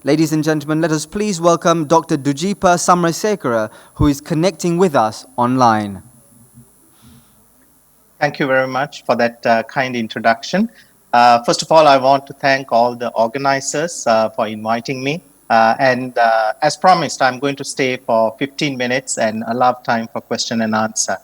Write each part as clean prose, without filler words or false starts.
Ladies and gentlemen, let us please welcome Dr. Dujeepa D.Samarasekera, who is connecting with us online. Thank you very much for that kind introduction. First of all, I want to thank all the organizers for inviting me. As promised, I'm going to stay for 15 minutes and allow time for question and answer.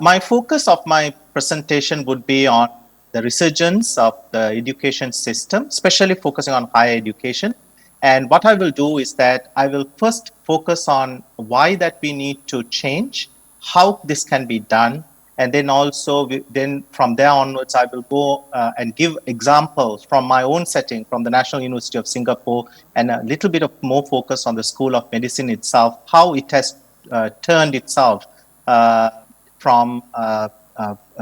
My focus of my presentation would be on the resurgence of the education system, especially focusing on higher education. And what I will do is that I will first focus on why that we need to change, how this can be done, and then also then from there onwards, I will go and give examples from my own setting, from the National University of Singapore, and a little bit of more focus on the School of Medicine itself, how it has turned itself from a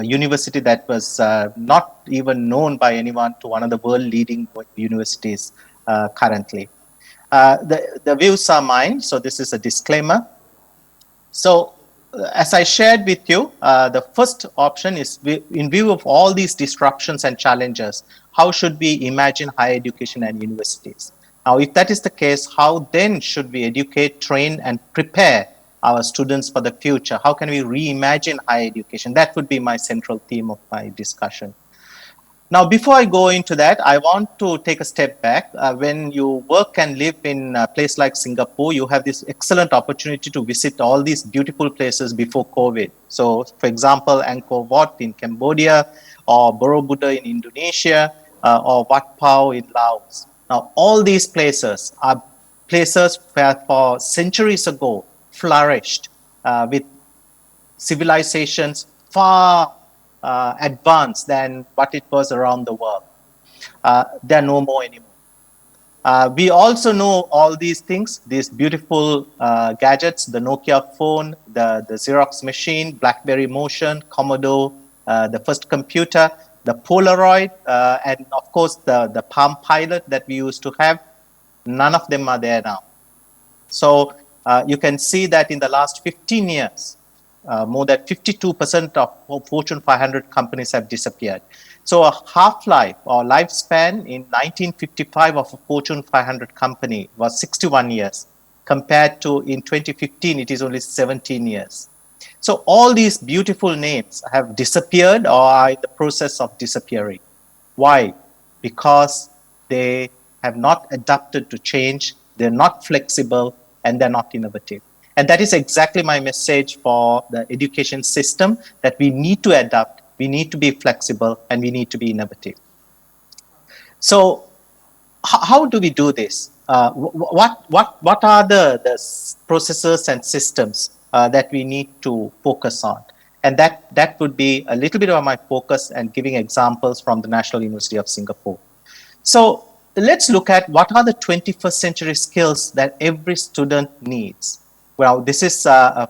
university that was not even known by anyone to one of the world leading universities currently. The views are mine, so this is a disclaimer. So as I shared with you, the first option is, in view of all these disruptions and challenges, how should we imagine higher education and universities? Now, if that is the case, how then should we educate, train, and prepare our students for the future? How can we reimagine higher education? That would be my central theme of my discussion. Now, before I go into that, I want to take a step back. When you work and live in a place like Singapore, you have this excellent opportunity to visit all these beautiful places before COVID. So, for example, Angkor Wat in Cambodia, or Borobudur in Indonesia, or Wat Pao in Laos. Now, all these places are places where for centuries ago flourished with civilizations far advanced than what it was around the world. There are no more anymore. We also know all these things, these beautiful gadgets, the Nokia phone, the Xerox machine, BlackBerry Motion, Commodore, the first computer, the Polaroid, and of course the Palm Pilot that we used to have. None of them are there now. So you can see that in the last 15 years, more than 52% of Fortune 500 companies have disappeared. So a half-life or lifespan in 1955 of a Fortune 500 company was 61 years. Compared to in 2015, it is only 17 years. So all these beautiful names have disappeared or are in the process of disappearing. Why? Because they have not adapted to change, they're not flexible, and they're not innovative. And that is exactly my message for the education system, that we need to adapt, we need to be flexible, and we need to be innovative. So how do we do this? What are the processes and systems that we need to focus on? And that would be a little bit of my focus and giving examples from the National University of Singapore. So let's look at what are the 21st century skills that every student needs. Well, this is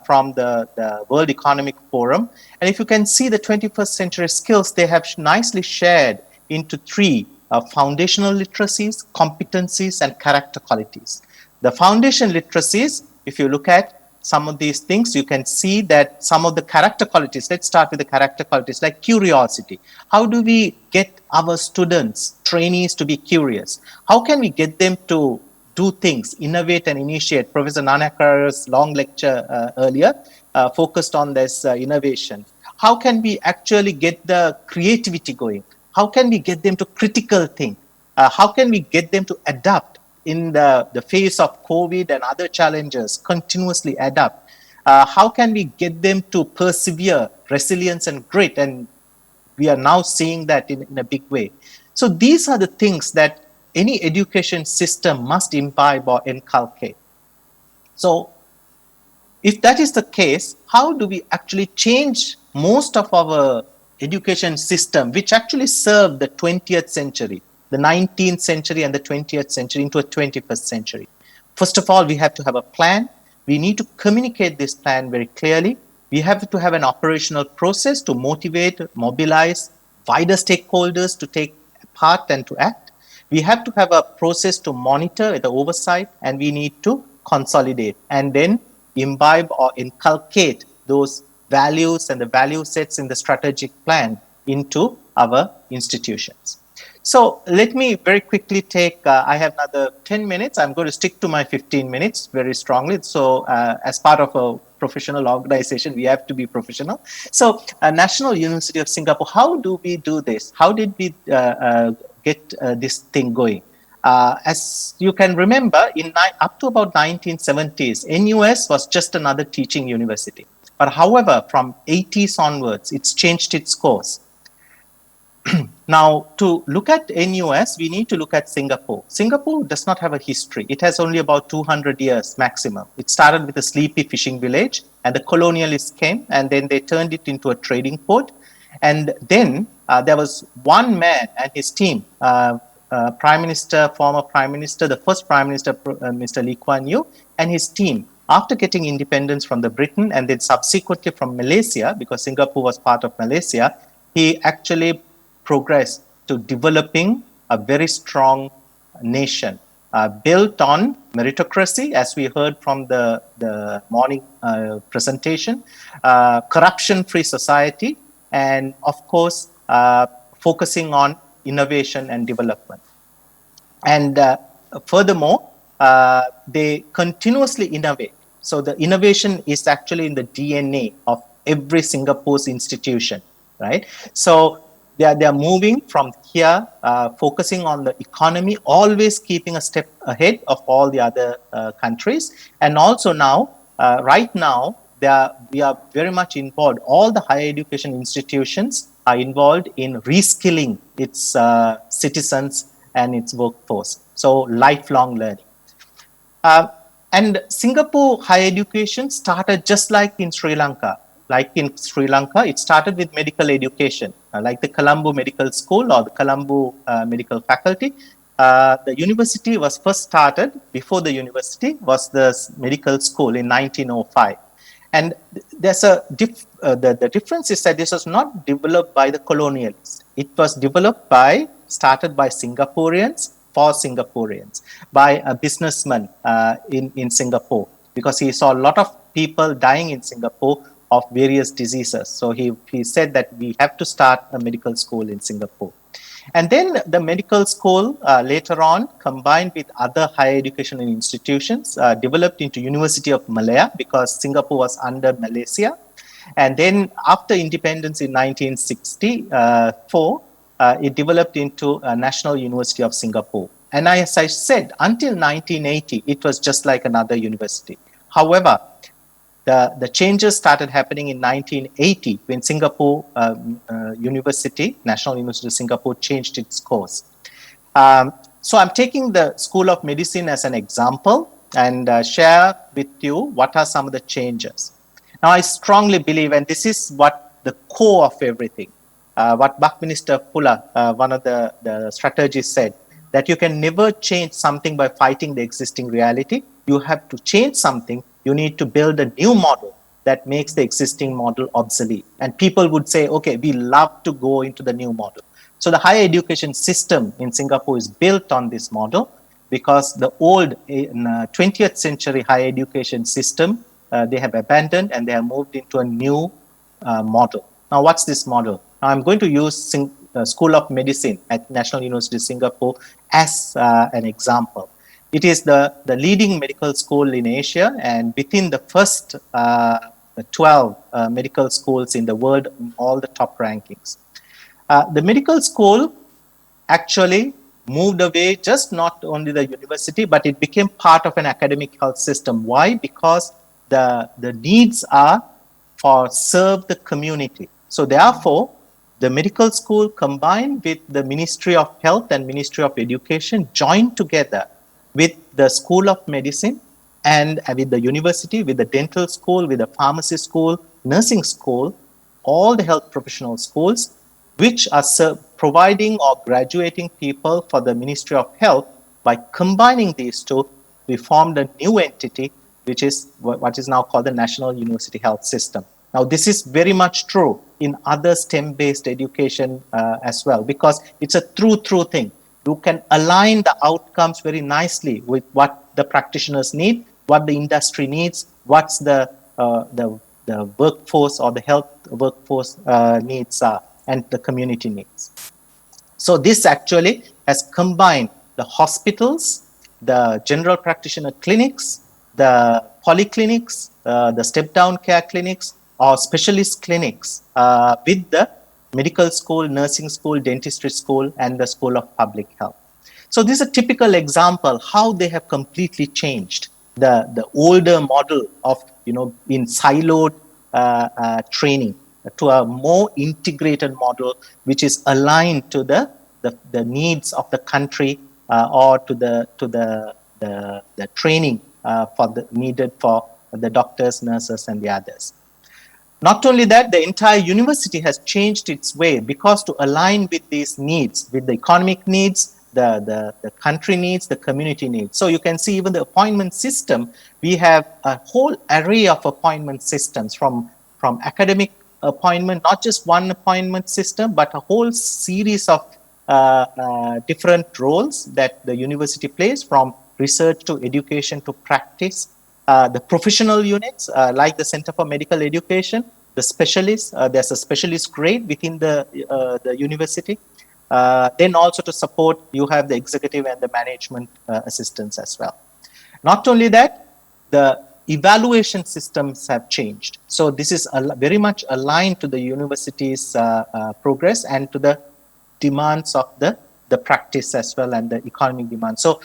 from the World Economic Forum. And if you can see the 21st century skills, they have nicely shared into three foundational literacies, competencies, and character qualities. The foundation literacies, if you look at some of these things, you can see that some of the character qualities, let's start with the character qualities like curiosity. How do we get our students, trainees to be curious? How can we get them to do things, innovate and initiate? Professor Nanakara's long lecture earlier focused on this innovation. How can we actually get the creativity going? How can we get them to critical think? How can we get them to adapt in the face of COVID and other challenges, continuously adapt? How can we get them to persevere, resilience and grit? And we are now seeing that in a big way. So these are the things that any education system must imbibe or inculcate. So if that is the case, how do we actually change most of our education system, which actually served the 20th century, the 19th century and the 20th century into a 21st century? First of all, we have to have a plan. We need to communicate this plan very clearly. We have to have an operational process to motivate, mobilize wider stakeholders to take part and to act. We have to have a process to monitor the oversight, and we need to consolidate and then imbibe or inculcate those values and the value sets in the strategic plan into our institutions. So let me very quickly take, I have another 10 minutes. I'm going to stick to my 15 minutes very strongly. So as part of a professional organization, we have to be professional. So National University of Singapore, how do we do this? How did we get this thing going? As you can remember, up to about 1970s, NUS was just another teaching university. But however, from 80s onwards, it's changed its course. Now, to look at NUS, we need to look at Singapore. Singapore does not have a history. It has only about 200 years maximum. It started with a sleepy fishing village, and the colonialists came, and then they turned it into a trading port. And then there was one man and his team, former Prime Minister, the first Prime Minister, Mr. Lee Kuan Yew, and his team, after getting independence from the Britain and then subsequently from Malaysia, because Singapore was part of Malaysia, he actually progressed to developing a very strong nation built on meritocracy, as we heard from the morning presentation, corruption-free society, and of course, focusing on innovation and development. And furthermore, they continuously innovate. So the innovation is actually in the DNA of every Singapore's institution, right? So they are moving from here, focusing on the economy, always keeping a step ahead of all the other countries. And also now, right now, we are very much involved. All the higher education institutions are involved in reskilling its citizens and its workforce. So lifelong learning. And Singapore higher education started just like in Sri Lanka. Like in Sri Lanka, it started with medical education, like the Colombo Medical School or the Colombo Medical Faculty. The university was first started, before the university was the medical school in 1905. And there's the difference is that this was not developed by the colonialists. It was started by Singaporeans for Singaporeans, by a businessman in Singapore, because he saw a lot of people dying in Singapore of various diseases. So he said that we have to start a medical school in Singapore. And then the medical school later on, combined with other higher educational institutions, developed into University of Malaya, because Singapore was under Malaysia. And then after independence in 1964, it developed into National University of Singapore. And as I said, until 1980, it was just like another university. However, the changes started happening in 1980 when Singapore University, National University of Singapore, changed its course. So I'm taking the School of Medicine as an example and share with you what are some of the changes. Now, I strongly believe, and this is what the core of everything, what Buckminster Fuller, one of the strategists, said, that you can never change something by fighting the existing reality. You have to change something. You need to build a new model that makes the existing model obsolete. And people would say, okay, we love to go into the new model. So the higher education system in Singapore is built on this model, because the old 20th century higher education system, they have abandoned and they have moved into a new model. Now, what's this model? Now, I'm going to use School of Medicine at National University of Singapore as an example. It is the leading medical school in Asia, and within the first 12 medical schools in the world, in all the top rankings. The medical school actually moved away, just not only the university, but it became part of an academic health system. Why? Because the needs are for serve the community. So therefore, the medical school combined with the Ministry of Health and Ministry of Education joined together with the School of Medicine and with the university, with the dental school, with the pharmacy school, nursing school, all the health professional schools, which are providing or graduating people for the Ministry of Health. By combining these two, we formed a new entity, which is what is now called the National University Health System. Now, this is very much true in other STEM-based education as well, because it's a true thing. You can align the outcomes very nicely with what the practitioners need, what the industry needs, what's the workforce or the health workforce needs are, and the community needs. So this actually has combined the hospitals, the general practitioner clinics, the polyclinics, the step-down care clinics, or specialist clinics with the medical school, nursing school, dentistry school, and the School of Public Health. So this is a typical example how they have completely changed the older model of, in siloed training to a more integrated model, which is aligned to the needs of the country or to the training needed for the doctors, nurses, and the others. Not only that, the entire university has changed its way because to align with these needs, with the economic needs, the country needs, the community needs. So you can see even the appointment system, we have a whole array of appointment systems from academic appointment, not just one appointment system, but a whole series of different roles that the university plays, from research to education to practice. The professional units, like the Center for Medical Education, the specialists, there's a specialist grade within the university. Then also to support, you have the executive and the management assistants as well. Not only that, the evaluation systems have changed. So this is very much aligned to the university's progress and to the demands of the practice as well, and the economic demands. So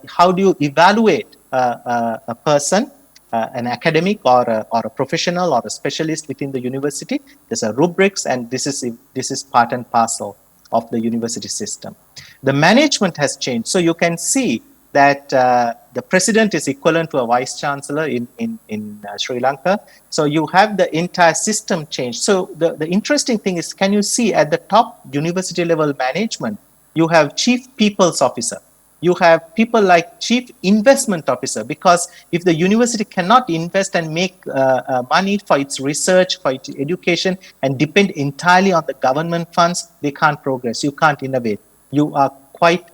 how do you evaluate a person, an academic or a professional or a specialist within the university? There's a rubrics, and this is part and parcel of the university system. The management has changed. So you can see that the president is equivalent to a vice chancellor in Sri Lanka. So you have the entire system changed. So the interesting thing is, can you see at the top university level management, you have chief people's officer. You have people like chief investment officer, because if the university cannot invest and make money for its research, for its education, and depend entirely on the government funds, they can't progress. You can't innovate. You are quite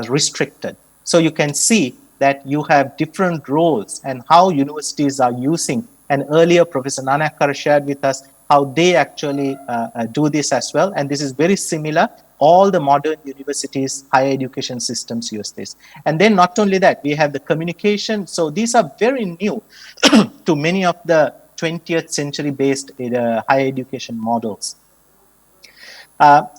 restricted. So you can see that you have different roles and how universities are using. And earlier, Professor Nanakara shared with us how they actually do this as well. And this is very similar. All the modern universities, higher education systems use this. And then not only that, we have the communication. So these are very new to many of the 20th century based higher education models.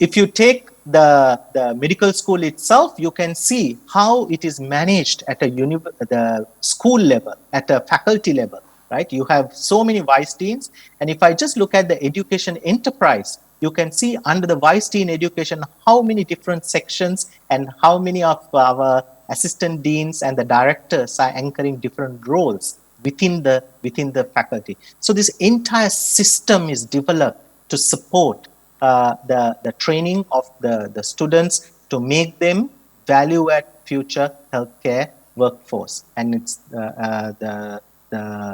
If you take the medical school itself, you can see how it is managed at the school level, at a faculty level, right? You have so many vice deans. And if I just look at the education enterprise, you can see under the vice dean education, how many different sections and how many of our assistant deans and the directors are anchoring different roles within the faculty. So this entire system is developed to support the training of the students, to make them value add future healthcare workforce and its the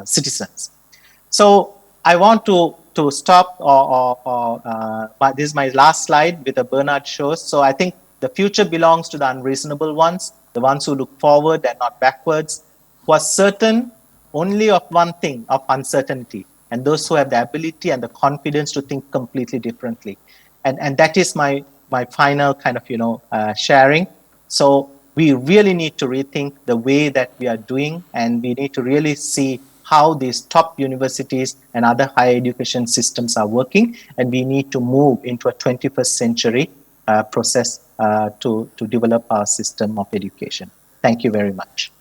citizens. So I want to stop, but this is my last slide with a Bernard shows. So I think the future belongs to the unreasonable ones, the ones who look forward and not backwards, who are certain only of one thing, of uncertainty, and those who have the ability and the confidence to think completely differently. And that is my final kind of sharing. So we really need to rethink the way that we are doing, and we need to really see how these top universities and other higher education systems are working, and we need to move into a 21st century process to develop our system of education. Thank you very much.